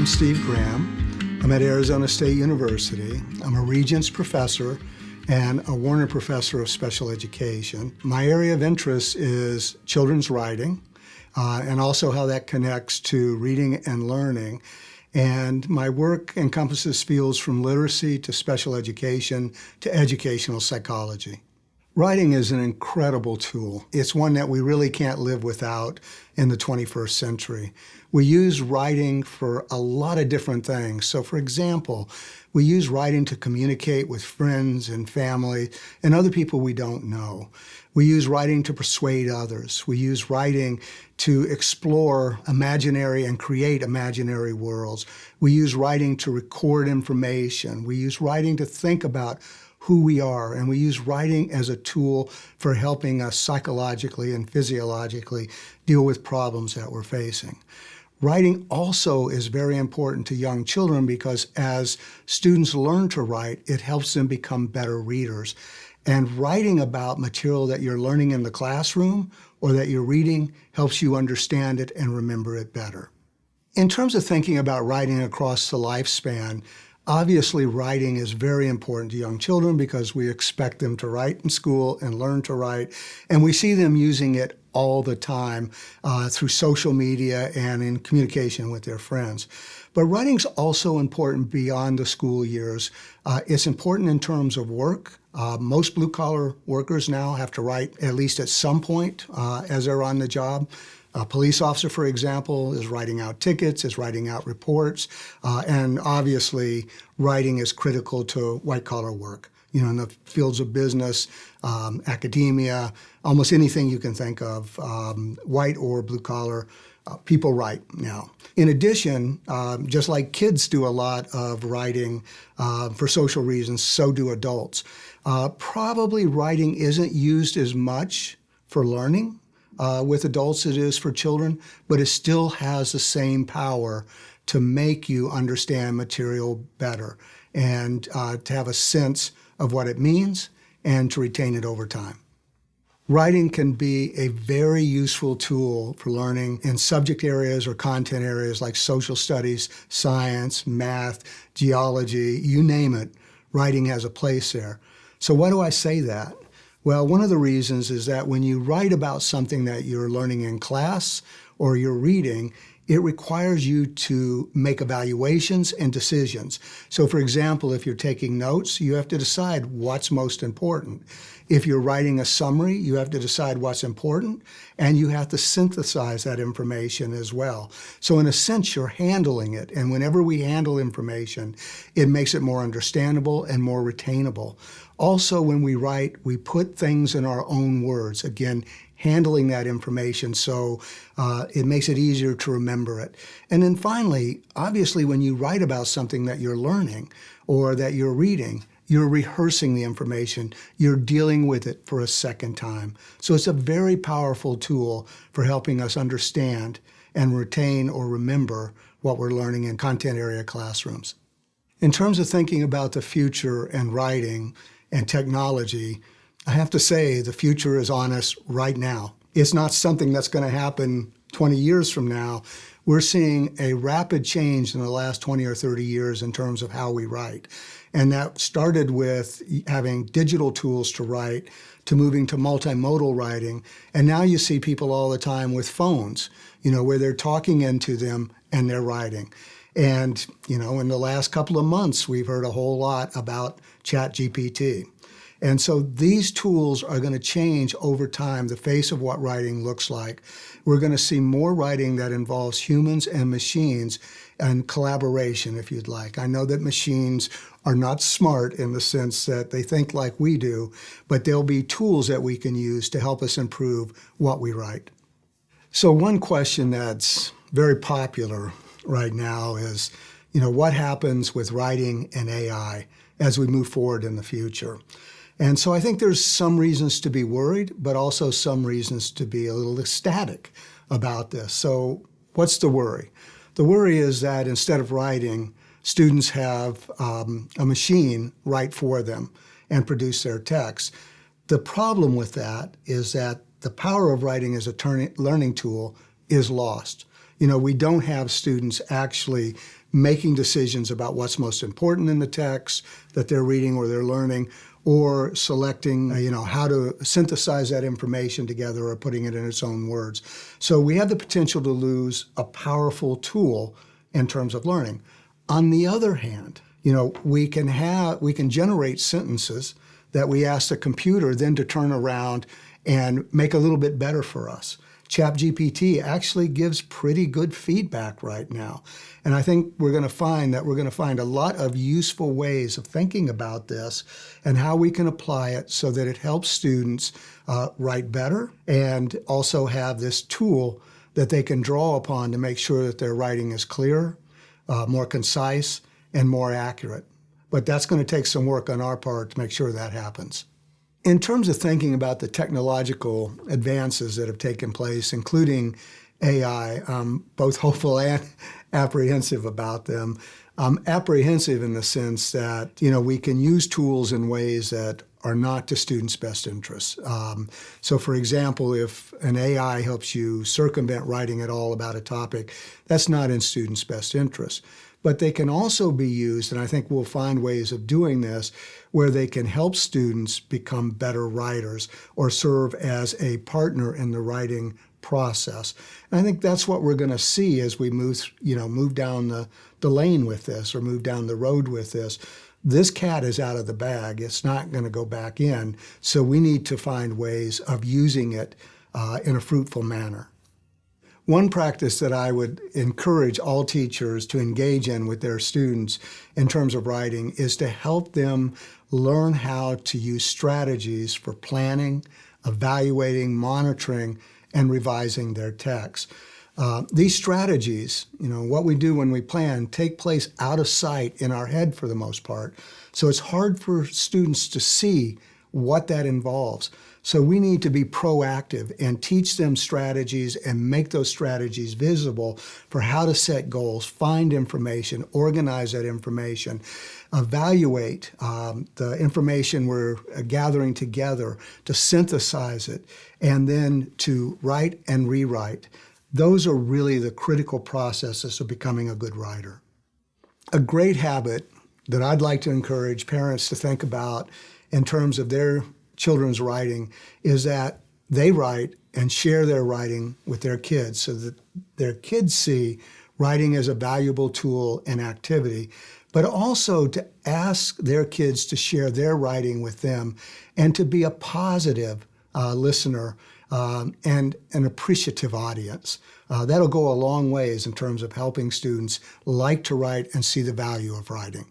I'm Steve Graham. I'm at Arizona State University. I'm a Regents professor and a Warner Professor of Special Education. My area of interest is children's writing and also how that connects to reading and learning. And my work encompasses fields from literacy to special education to educational psychology. Writing is an incredible tool. It's one that we really can't live without in the 21st century. We use writing for a lot of different things. So for example, we use writing to communicate with friends and family and other people we don't know. We use writing to persuade others. We use writing to explore imaginary and create imaginary worlds. We use writing to record information. We use writing to think about who we are, and we use writing as a tool for helping us psychologically and physiologically deal with problems that we're facing. Writing also is very important to young children because as students learn to write, it helps them become better readers. And writing about material that you're learning in the classroom or that you're reading helps you understand it and remember it better. In terms of thinking about writing across the lifespan, obviously, writing is very important to young children because we expect them to write in school and learn to write, and we see them using it all the time through social media and in communication with their friends. But writing's also important beyond the school years. It's important in terms of work. Most blue-collar workers now have to write at least at some point as they're on the job. A police officer, for example, is writing out tickets, is writing out reports, and obviously writing is critical to white-collar work. You know, in the fields of business, academia, almost anything you can think of, white or blue-collar, people write now. In addition, just like kids do a lot of writing for social reasons, so do adults. Probably writing isn't used as much for learning with adults as it is for children, but it still has the same power to make you understand material better and to have a sense of what it means and to retain it over time. Writing can be a very useful tool for learning in subject areas or content areas like social studies, science, math, geology, you name it, writing has a place there. So why do I say that? Well, one of the reasons is that when you write about something that you're learning in class or you're reading, it requires you to make evaluations and decisions. So for example, if you're taking notes, you have to decide what's most important. If you're writing a summary, you have to decide what's important, and you have to synthesize that information as well. So in a sense, you're handling it, and whenever we handle information, it makes it more understandable and more retainable. Also, when we write, we put things in our own words, again, handling that information so it makes it easier to remember it. And then finally, obviously, when you write about something that you're learning or that you're reading, you're rehearsing the information, you're dealing with it for a second time. So it's a very powerful tool for helping us understand and retain or remember what we're learning in content area classrooms. In terms of thinking about the future and writing and technology, I have to say the future is on us right now. It's not something that's going to happen 20 years from now. We're seeing a rapid change in the last 20 or 30 years in terms of how we write. And that started with having digital tools to write, to moving to multimodal writing. And now you see people all the time with phones, you know, where they're talking into them and they're writing. And, you know, in the last couple of months, we've heard a whole lot about ChatGPT. And so these tools are going to change over time the face of what writing looks like. We're going to see more writing that involves humans and machines and collaboration, if you'd like. I know that machines are not smart in the sense that they think like we do, but there'll be tools that we can use to help us improve what we write. So one question that's very popular right now is, you know, what happens with writing and AI as we move forward in the future? And so I think there's some reasons to be worried, but also some reasons to be a little ecstatic about this. So what's the worry? The worry is that instead of writing, students have a machine write for them and produce their text. The problem with that is that the power of writing as a learning tool is lost. You know, we don't have students actually making decisions about what's most important in the text that they're reading or they're learning, or selecting, how to synthesize that information together or putting it in its own words. So we have the potential to lose a powerful tool in terms of learning. On the other hand, we can generate sentences that we ask the computer then to turn around and make a little bit better for us. ChatGPT actually gives pretty good feedback right now. And I think we're going to find a lot of useful ways of thinking about this and how we can apply it so that it helps students write better and also have this tool that they can draw upon to make sure that their writing is clear, more concise, and more accurate. But that's going to take some work on our part to make sure that happens. In terms of thinking about the technological advances that have taken place, including AI, I'm both hopeful and apprehensive about them. I'm apprehensive in the sense that, we can use tools in ways that are not to students' best interests. So for example, if an AI helps you circumvent writing at all about a topic, that's not in students' best interest. But they can also be used, and I think we'll find ways of doing this, where they can help students become better writers or serve as a partner in the writing process. And I think that's what we're going to see as we move down the lane with this or move down the road with this. This cat is out of the bag. It's not going to go back in. So we need to find ways of using it in a fruitful manner. One practice that I would encourage all teachers to engage in with their students in terms of writing is to help them learn how to use strategies for planning, evaluating, monitoring, and revising their text. These strategies, what we do when we plan, take place out of sight in our head for the most part. So it's hard for students to see what that involves. So we need to be proactive and teach them strategies and make those strategies visible for how to set goals, find information, organize that information, evaluate the information we're gathering together, to synthesize it, and then to write and rewrite. Those are really the critical processes of becoming a good writer. A great habit that I'd like to encourage parents to think about in terms of their children's writing is that they write and share their writing with their kids so that their kids see writing as a valuable tool and activity, but also to ask their kids to share their writing with them and to be a positive listener and an appreciative audience. That'll go a long ways in terms of helping students like to write and see the value of writing.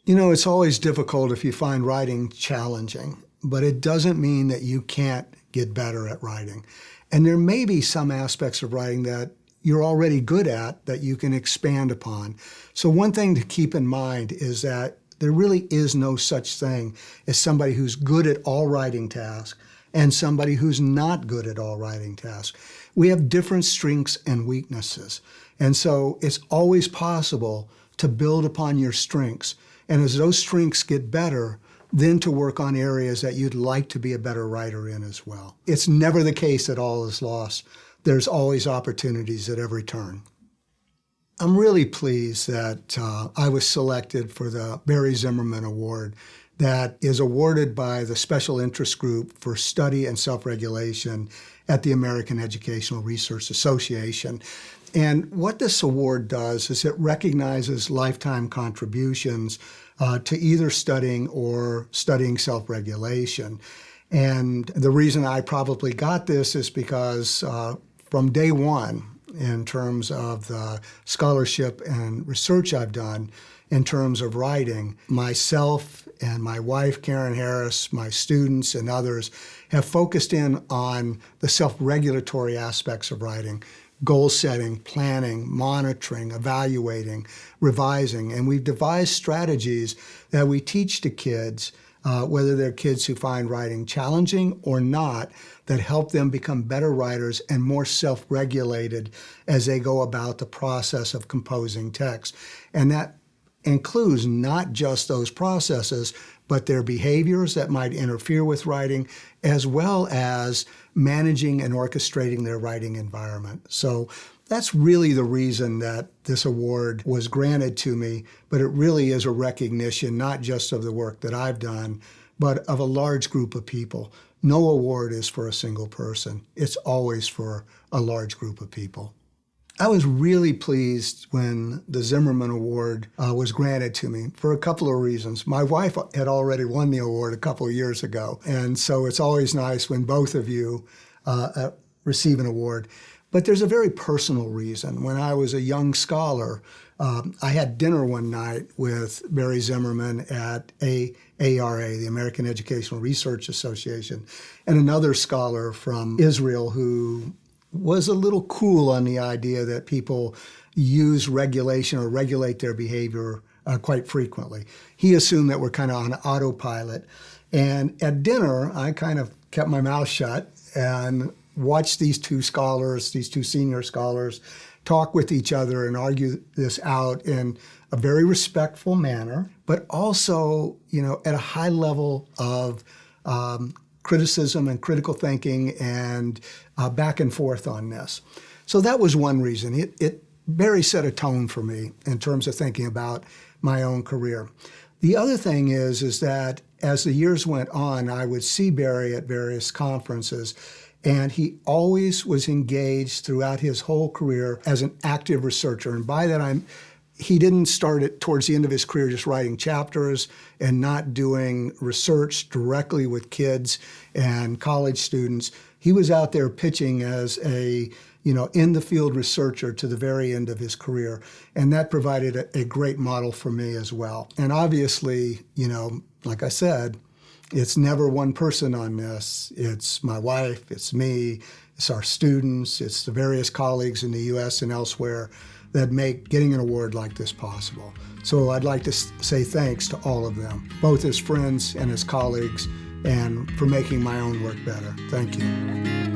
It's always difficult if you find writing challenging, but it doesn't mean that you can't get better at writing. And there may be some aspects of writing that you're already good at that you can expand upon. So one thing to keep in mind is that there really is no such thing as somebody who's good at all writing tasks and somebody who's not good at all writing tasks. We have different strengths and weaknesses. And so it's always possible to build upon your strengths. And as those strengths get better, then to work on areas that you'd like to be a better writer in as well. It's never the case that all is lost. There's always opportunities at every turn. I'm really pleased that I was selected for the Barry Zimmerman Award that is awarded by the Special Interest Group for Study and Self-Regulation at the American Educational Research Association. And what this award does is it recognizes lifetime contributions to either studying or studying self-regulation. And the reason I probably got this is because from day one, in terms of the scholarship and research I've done in terms of writing, myself and my wife, Karen Harris, my students and others have focused in on the self-regulatory aspects of writing: goal setting, planning, monitoring, evaluating, revising. And we've devised strategies that we teach to kids, whether they're kids who find writing challenging or not, that help them become better writers and more self-regulated as they go about the process of composing text. And that includes not just those processes, but their behaviors that might interfere with writing, as well as managing and orchestrating their writing environment. So That's really the reason that this award was granted to me, but it really is a recognition not just of the work that I've done, but of a large group of people. No award is for a single person. It's always for a large group of people. I was really pleased when the Zimmerman Award was granted to me for a couple of reasons. My wife had already won the award a couple of years ago, and so it's always nice when both of you receive an award. But there's a very personal reason. When I was a young scholar, I had dinner one night with Barry Zimmerman at ARA, the American Educational Research Association, and another scholar from Israel who was a little cool on the idea that people use regulation or regulate their behavior quite frequently. He assumed that we're kind of on autopilot. And at dinner, I kind of kept my mouth shut and watched these two scholars, these two senior scholars, talk with each other and argue this out in a very respectful manner, but also, at a high level of criticism and critical thinking and back and forth on this. So that was one reason. It Barry set a tone for me in terms of thinking about my own career. The other thing is that as the years went on, I would see Barry at various conferences, and he always was engaged throughout his whole career as an active researcher. And by that, he didn't start it towards the end of his career just writing chapters and not doing research directly with kids and college students. He was out there pitching as a in-the-field researcher to the very end of his career. And that provided a great model for me as well. And obviously, like I said, it's never one person on this. It's my wife, it's me, it's our students, it's the various colleagues in the U.S. and elsewhere that make getting an award like this possible. So I'd like to say thanks to all of them, both as friends and as colleagues, and for making my own work better. Thank you.